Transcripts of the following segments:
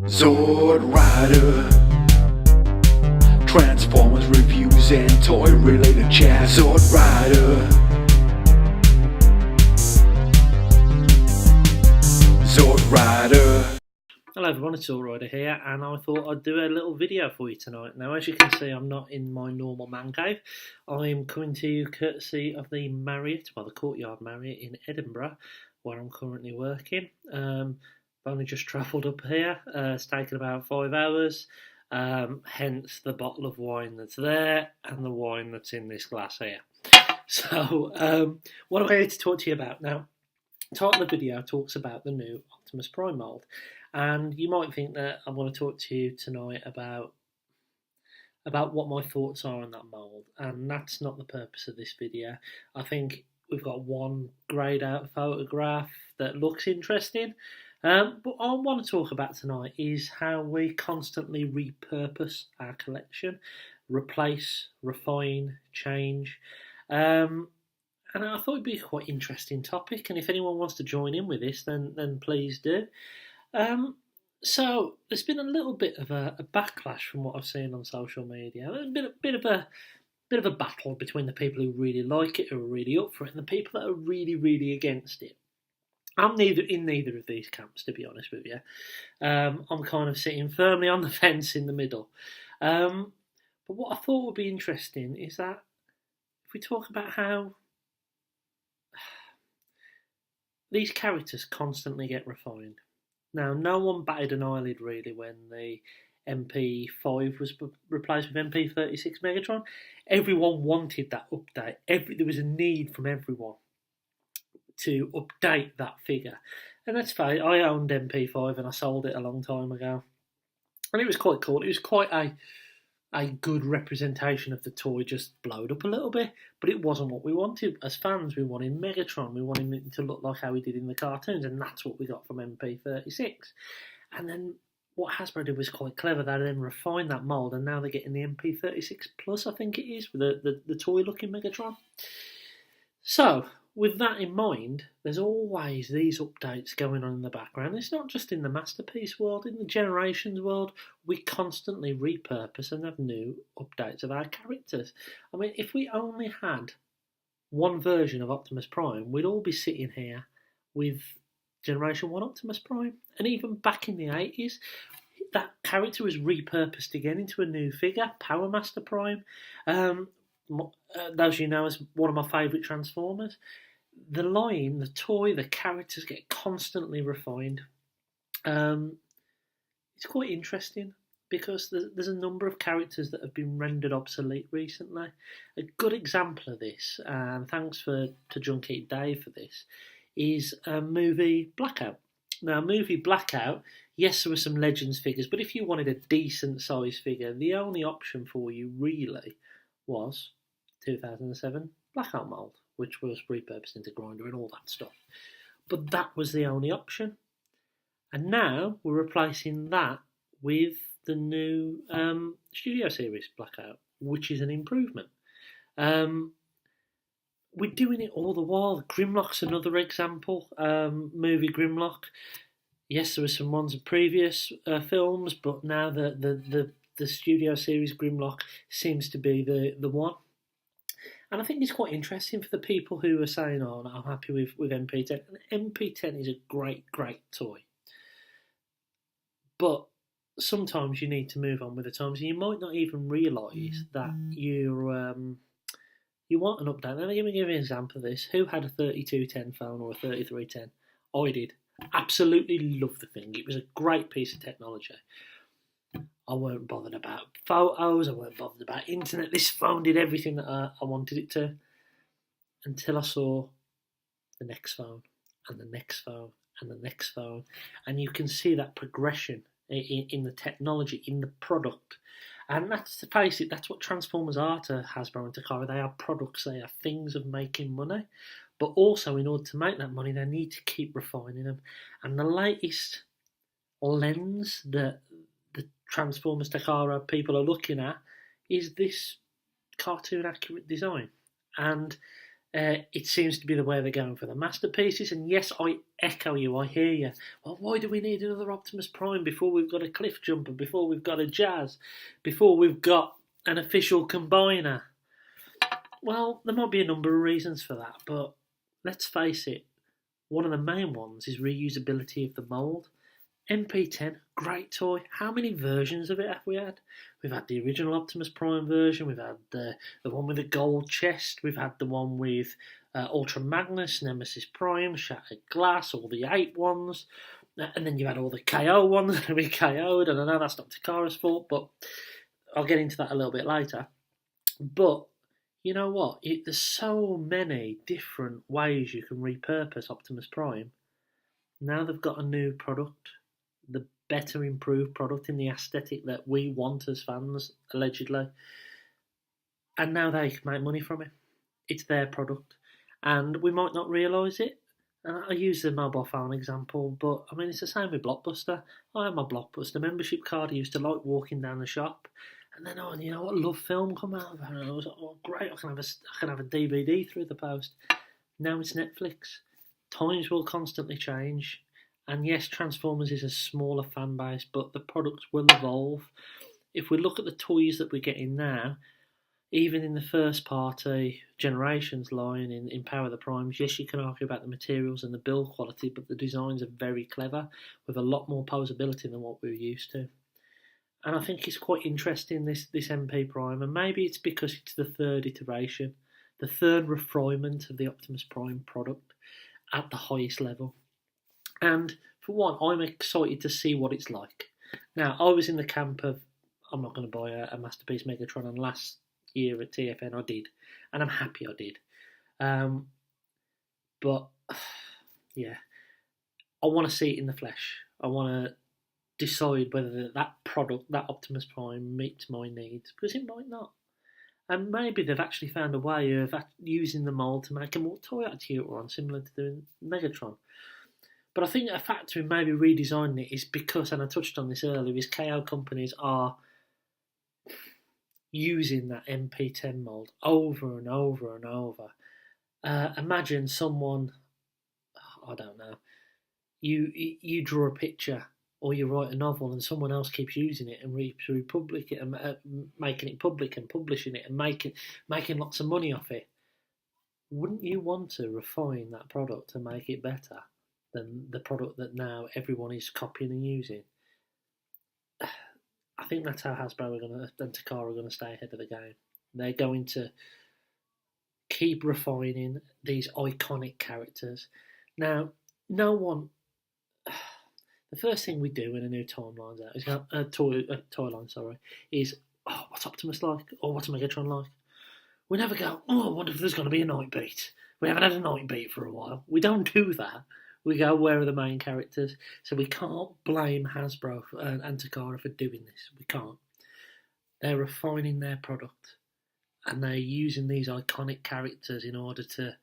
Zord Rider, Transformers reviews and toy related chat. Zord Rider, Zord Rider. Hello everyone, it's Zord Rider here, and I thought I'd do a little video for you tonight. Now, as you can see, I'm not in my normal man cave. I'm coming to you courtesy of the Marriott, the Courtyard Marriott in Edinburgh, where I'm currently working. I've only just travelled up here. It's taken about 5 hours, hence the bottle of wine that's there and the wine that's in this glass here. So, what am I here to talk to you about? Now, the title of the video talks about the new Optimus Prime mould. And you might think that I'm going to talk to you tonight about what my thoughts are on that mould, and that's not the purpose of this video. I think we've got one greyed out photograph that looks interesting, but what I want to talk about tonight is how we constantly repurpose our collection, replace, refine, change, and I thought it'd be a quite interesting topic, and if anyone wants to join in with this, then please do. So there's been a little bit of a backlash from what I've seen on social media. There's been a bit of a battle between the people who really like it, who are really up for it, and the people that are really, really against it. I'm in neither of these camps, to be honest with you. I'm kind of sitting firmly on the fence in the middle. But what I thought would be interesting is that if we talk about how these characters constantly get refined. Now, no one batted an eyelid really when the MP5 was replaced with MP36 Megatron. Everyone wanted that update. There was a need from everyone to update that figure. And that's fine. I owned MP5 and I sold it a long time ago. And it was quite cool. It was quite a good representation of the toy, just blowed up a little bit, but it wasn't what we wanted. As fans, we wanted Megatron, we wanted him to look like how he did in the cartoons, and that's what we got from MP36. And then what Hasbro did was quite clever. They then refined that mould, and now they're getting the MP36 Plus, I think it is, with the toy-looking Megatron. So, with that in mind, there's always these updates going on in the background. It's not just in the Masterpiece world, in the Generations world, we constantly repurpose and have new updates of our characters. I mean, if we only had one version of Optimus Prime, we'd all be sitting here with Generation 1 Optimus Prime. And even back in the 80s, that character was repurposed again into a new figure, Power Master Prime. Those you know as one of my favourite Transformers. The line, the toy, the characters get constantly refined. It's quite interesting because there's a number of characters that have been rendered obsolete recently. A good example of this, and thanks to Junkie Dave for this, is movie Blackout. Now, movie Blackout, yes, there were some Legends figures, but if you wanted a decent size figure, the only option for you really was 2007 Blackout mould, which was repurposed into Grinder and all that stuff. But that was the only option. And now we're replacing that with the new Studio Series Blackout, which is an improvement. We're doing it all the while. Grimlock's another example. Movie Grimlock. Yes, there were some ones of previous films, but now the Studio Series Grimlock seems to be the one. And I think it's quite interesting for the people who are saying, oh, no, I'm happy with MP10. And MP10 is a great, great toy. But sometimes you need to move on with the times. And you might not even realise that you want an update. Now, let me give you an example of this. Who had a 3210 phone or a 3310? I did. Absolutely loved the thing. It was a great piece of technology. I weren't bothered about photos, I weren't bothered about internet. This phone did everything that I wanted it to, until I saw the next phone, and the next phone, and the next phone. And you can see that progression in the technology, in the product. And that's, to face it, that's what Transformers are to Hasbro and Takara. They are products, they are things of making money. But also, in order to make that money, they need to keep refining them. And the latest lens that the Transformers Takara people are looking at is this cartoon accurate design. And It seems to be the way they're going for the masterpieces. And yes, I echo you. I hear you. Well, why do we need another Optimus Prime before we've got a Cliff Jumper, before we've got a Jazz, before we've got an official combiner? Well, there might be a number of reasons for that, but let's face it, one of the main ones is reusability of the mould. MP10, great toy. How many versions of it have we had? We've had the original Optimus Prime version, we've had the one with the gold chest, we've had the one with Ultra Magnus, Nemesis Prime, Shattered Glass, all the 8 ones, and then you had all the KO ones that we KO'd, and I know that's not Takara's fault, but I'll get into that a little bit later. But you know what? There's so many different ways you can repurpose Optimus Prime. Now they've got a new product, the better improved product in the aesthetic that we want as fans, allegedly. And now they can make money from it. It's their product. And we might not realise it. And I use the mobile phone example, but I mean, it's the same with Blockbuster. I had my Blockbuster membership card. I used to like walking down the shop. And then, you know what, Love Film come out. And I was like, oh, great, I can have a DVD through the post. Now it's Netflix. Times will constantly change. And yes, Transformers is a smaller fan base, but the products will evolve. If we look at the toys that we're getting now, even in the first party Generations line in Power of the Primes, yes, you can argue about the materials and the build quality, but the designs are very clever with a lot more posability than what we were used to. And I think it's quite interesting, this MP Prime, and maybe it's because it's the third iteration, the third refinement of the Optimus Prime product at the highest level. And for one, I'm excited to see what it's like. Now, I was in the camp of, I'm not going to buy a Masterpiece Megatron, and last year at TFN I did. And I'm happy I did. But, yeah, I want to see it in the flesh. I want to decide whether that product, that Optimus Prime, meets my needs, because it might not. And maybe they've actually found a way of using the mould to make a more toy-accurate one, similar to the Megatron. But I think a factor in maybe redesigning it is because, and I touched on this earlier, is KO companies are using that MP10 mould over and over and over. Imagine someone, I don't know, you draw a picture or you write a novel and someone else keeps using it and republic it and making it public and publishing it and making lots of money off it. Wouldn't you want to refine that product to make it better than the product that now everyone is copying and using? I think that's how Hasbro and Takara are going to stay ahead of the game. They're going to keep refining these iconic characters. Now, no one. The first thing we do when a new timeline's out is toy line, is what's Optimus like, or what's Megatron like? We never go, I wonder if there's going to be a night beat. We haven't had a night beat for a while. We don't do that. We go, where are the main characters? So we can't blame Hasbro and Takara for doing this. We can't. They're refining their product, and they're using these iconic characters in order to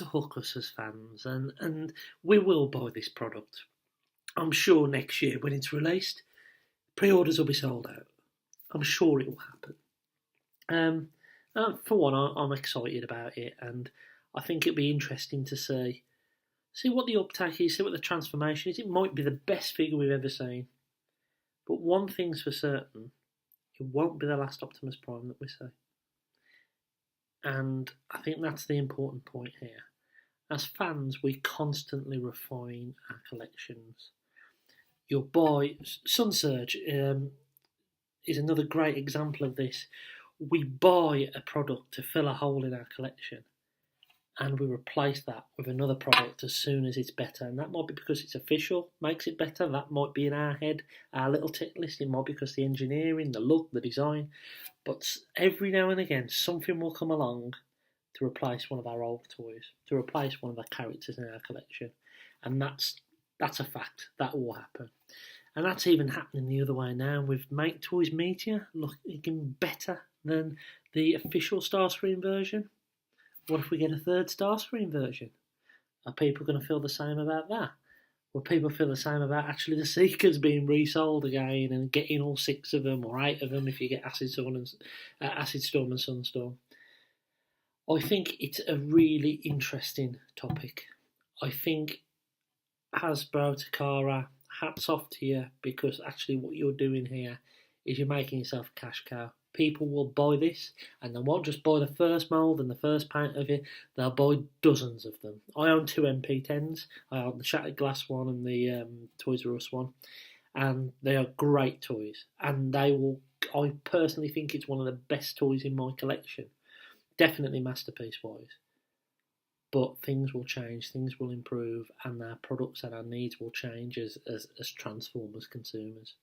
hook us as fans, and we will buy this product. I'm sure next year when it's released, pre-orders will be sold out. I'm sure it will happen. For one, I'm excited about it, and I think it'd be interesting to see what the uptake is, see what the transformation is. It might be the best figure we've ever seen. But one thing's for certain, it won't be the last Optimus Prime that we see. And I think that's the important point here. As fans, we constantly refine our collections. Your boy, Sun Surge, is another great example of this. We buy a product to fill a hole in our collection, and we replace that with another product as soon as it's better. And that might be because it's official, makes it better. That might be in our head, our little tick list. It might be because the engineering, the look, the design. But every now and again, something will come along to replace one of our old toys, to replace one of the characters in our collection. And that's a fact. That will happen. And that's even happening the other way now with Make Toys Meteor looking better than the official Starscream version. What if we get a third Starscream version? Are people going to feel the same about that? Will people feel the same about actually the Seekers being resold again and getting all 6 of them or 8 of them if you get Acid Storm and Sunstorm? I think it's a really interesting topic. I think Hasbro, Takara, hats off to you, because actually what you're doing here is you're making yourself a cash cow. People will buy this, and they won't just buy the first mould and the first paint of it, they'll buy dozens of them. I own two MP10s. I own the Shattered Glass one and the Toys R Us one, and they are great toys. And they will. I personally think it's one of the best toys in my collection. Definitely masterpiece wise. But things will change, things will improve, and our products and our needs will change as transformers consumers.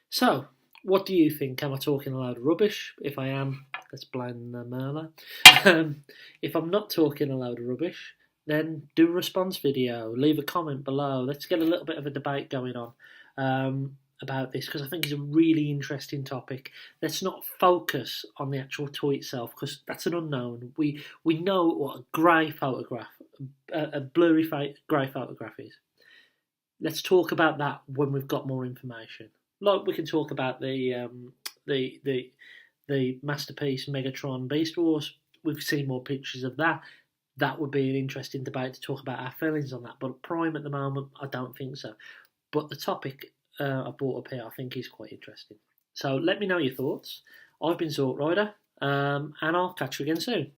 So, what do you think? Am I talking a load of rubbish? If I am, let's blame Merla. If I'm not talking a load of rubbish, then do a response video, leave a comment below. Let's get a little bit of a debate going on about this, because I think it's a really interesting topic. Let's not focus on the actual toy itself, because that's an unknown. We know what a grey photograph, a blurry grey photograph is. Let's talk about that when we've got more information. Like we can talk about the masterpiece Megatron Beast Wars. We've seen more pictures of that. That would be an interesting debate to talk about our feelings on that. But Prime at the moment, I don't think so. But the topic I brought up here, I think, is quite interesting. So let me know your thoughts. I've been Zort Rider, and I'll catch you again soon.